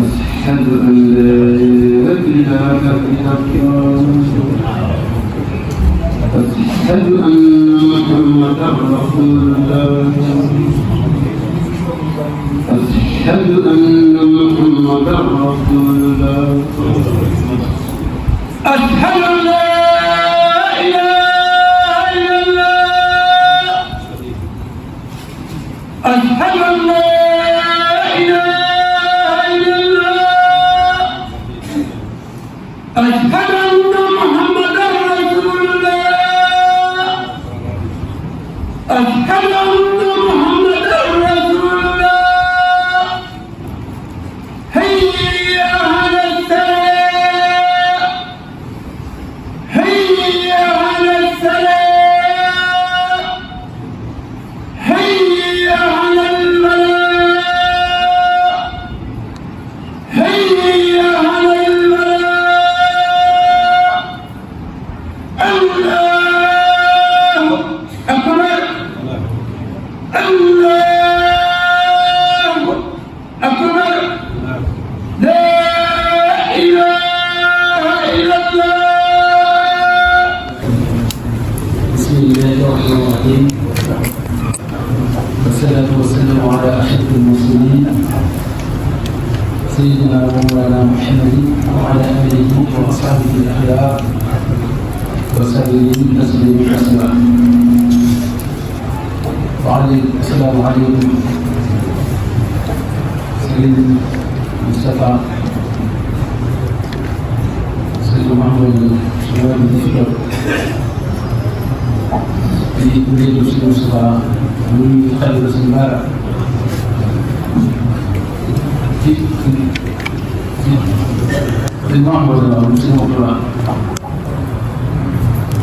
أشهد أن لا إله إلا الله أشهد أن محمدا رسول الله أشهد أن محمدا رسول الله أشهد أن لا إله إلا الله أشهد أن لا إله إلا الله أشهد أن محمدا رسول الله أشهد أن محمدا رسول الله هيا على السلام هيا على السلام هيا على الفلاح هيا على الفلاح الله أكبر الله أكبر لا إله إلا الله. بسم الله الرحمن الرحيم والصلاة والسلام على أشرف المرسلين سيدنا ومولانا محمد وعلى آله وأصحابه الأخيار وسلم تسليما كثيرا. السلام عليكم سيد مصطفى سيد محمد شباب الدكتور di kuréelu Sëriñ Moustapha muy xalifa Sëriñ Bara ci Sëriñ Mahamadou la mu Sëriñ Moustapha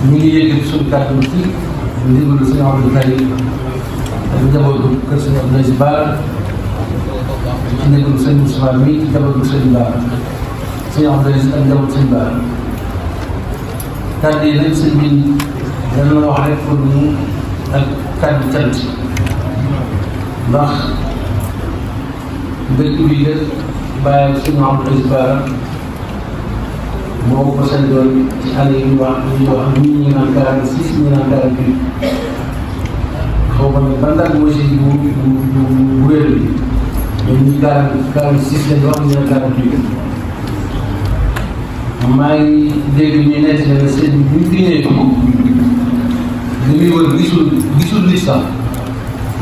ñu ngi yëkkati suñu kàddu ci ndigalu Sëriñ Abdou Karim ak njabootu kër Sëriñ Abdou Bara ci ndigalu Sëriñ Moustapha mi ci njabootu Sëriñ Bara Sëriñ Abdou ak njabootu Sëriñ Bara kàddu yi nag sëñ bi dana la wax rek pour ñu ak kàddu cant ndax dëkk bi de bàyyi suñu Abdou Bara moo ko santoon ci année yu wax ñii ñu naan 46 ñu naan 48 xaw ma ne ban date mooy si bu wér bi ñoom ñi 46 lañ wax ñu naan 48 maa ngi dégg ñu nekk ne seen bi ñu fi ñëwee li muy wër gisul li sax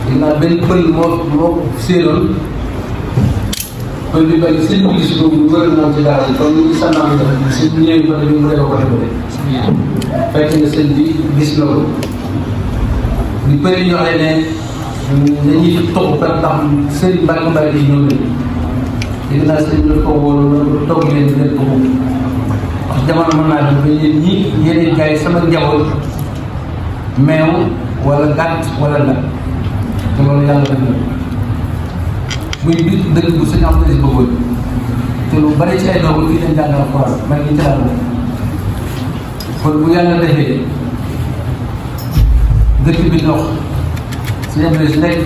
dinaa benn pël moo séeroon pël bi benn seen bi gis ko mu wër moom ci daara kon ñu sànnaamu dafa seen bi ñëwee ko ñu mu réew ko defee fekk na seen bi gis na ko li pël yi ñoo xam ne dañuy toog per tax seen mbàkk yi ñëw nañ dégg naa seen bi ko wóolu na toog leen leen ko moom wax jamono mën naa dem ba yéen ñii yéen gars yi sama njaboot meew wala gàtt wala nag te loolu yàlla def na muy biir dëkk bu sëñ am na si bëggoon te lu bari ci ay doom fii dañ jàngal Alxuraan man ngi ci kon bu yàlla defee dëkk bi dox sëñ am na si nekk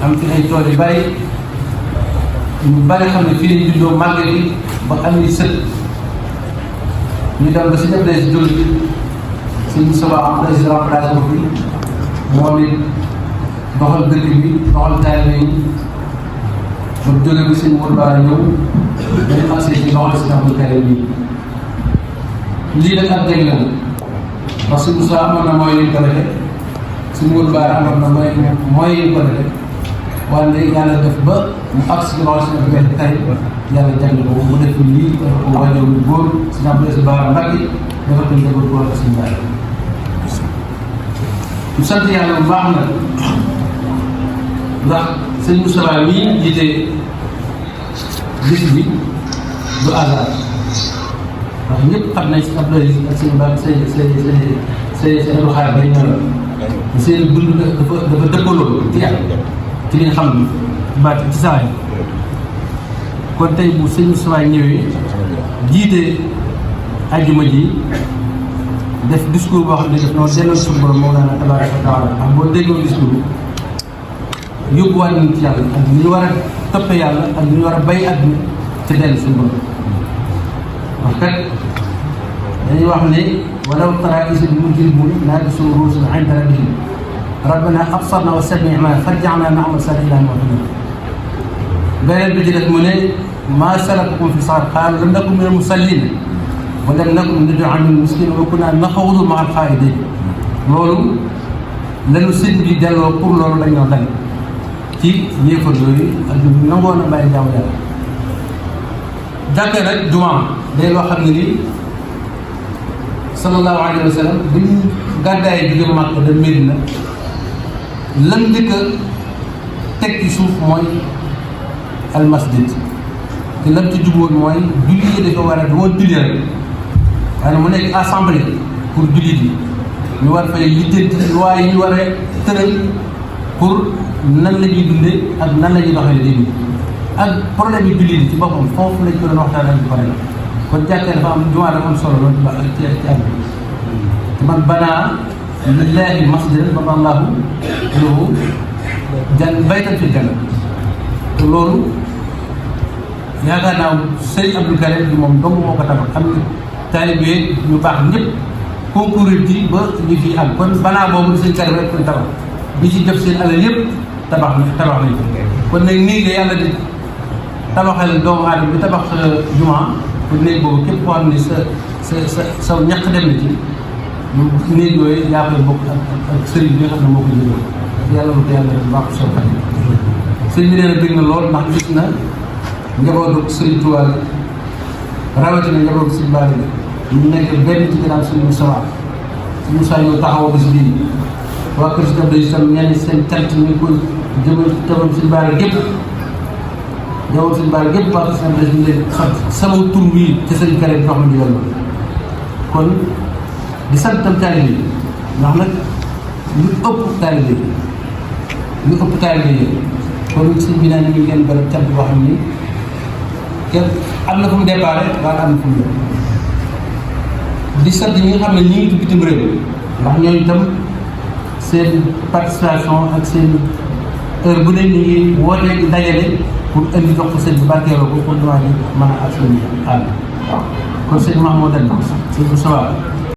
am fi ay tool yu bari ñu bari xam ne fii lañ juddoo màgge bi ba am ni sët ñu dem ba si def si jóg suñu soxla am président remplacé ko fi moom it doxal dëkk bi doxal taalibe yi ba jóge bi sëñ Modou Bara ñëw dañu accès ci doxal si Abdou Karim bi lii nag ak dégg la parce que Moussa amoon na mooy yu ko defee sëñ Modou Bara amoon na mooy yu ko defee wante yàlla def ba mu accès ci doxal si Abdou Karim tey yàlla jagle ko mu def lii dafa ko wàññeeku lu góor si Abdou Bara Mbacké dafa ko njaboot góor ak sëñ Bara ñu sant yàlla bu baax nag ndax sëñ Moustapha mii jiite bis bi du hasard ndax ñëpp xam nañ si Abdoulaye ak sëñ Ba say Abdou Khadre bay ñëw la seen dund dafa dëppaloo ci yàlla ci li nga xam ne baat ci saa yi kon tey bu sëñ Moustapha ñëwee jiite ajjuma ji def discours boo xam ne daf noo delloo suñu borom Mawlana tabaaraka wa taala am boo déggoo discours yóbbuwaat nañ ci yàlla ak ni ñu war a toppee yàlla ak ni ñu war a bay àdduna ci dellu suñu borom wax kat dañuy wax ne walaw tara izil mujrimuuna naakisu ru'uusahum 'inda rabbihim rabbana absarna wa sami'na farji'na na'mal saalihan wa beneen bi ci def mu ne maa salakakum fi saqar qaalu lam naku mina al-musalliin wa lam naku nut'imu al-miskiin wa kunnaa naxuudu ma'a al-xaa'idiin loolu lañu sëñ bi delloo pour loolu dañ ñoo dal ci yéefar yooyu ak nangoon a bàyyi jaamu yàlla jàkkee nag jumaa day loo xam ne ni sallallahu alayhi wa sallam bi ñu gàddaay jóge Makka dem Medina lan njëkk a teg ci suuf mooy almasjid te lam ci jubóon mooy julli yi dafa war a du woon julli rek waaye mu nekk assemblée pour jullit yi ñu war fay lijjanti loi yi ñu war a tëral pour nan la ñuy dundee ak nan la ñuy doxalee léegi ak problème yi jullit yi ci boppam foofu lañ ko doon waxtaan ak pare kon jàkkee dafa am jumaa dafa am solo loolu ci àll bi te man banaa lillaahi masjidan bana Allaahu lahu baytan fil janna te loolu yaakaar naa sëñ Abdou Karim bi moom dong moo ko tabax am na taalibe ñu baax ñëpp concourir ci ba ñu fi am kon banaa boobu sëñ Karim rek koy tabax ñi ci def seen alal yëpp tabax nañ kon nag nii nga yàlla di tabaxal doomu aadama bi tabax jumaa pour néeg boobu képp koo xam ne sa ñaq dem na ci néeg yooyu yaa koy bokk ak sëriñ bi nga xam ne moo ko jëloon yàlla na ko yàlla def baax soo xam sëriñ bi nee na bëgg na lool ndax gis na njabootu sëriñ Tuubaa rawatina njabootu sëriñ Bara ñu nekk benn ci gannaaw sëriñ Moussa Moussa ñoo taxawoo ko si bii waa kër si Abdou itam ñenn seen cant ñu ngi koy jëmal jabal sëriñ Bara gépp jaww sëriñ Bara gépp waa kër si Abdou ñu leen xam sama tur bii ci sëriñ Karim dox ma ndigal kon di sant tam taalibe yi ndax nag lu ëpp taalibe yi kon sëñ bi naan ñu ngi leen bëri cant boo xam ni kenn am na fu mu déparé waaye am na fu mu jëm di sant ñi nga xam ne ñi ngi ci bitim réew ndax ñooñu itam seen participation ak seen heure bu ne ñu ngi woote di dajale pour indi jox ko sëñ bi barkeeloo ko pour jumaa ji mën a ak seen àll kon sëñ Mahmoud sëñ Moussa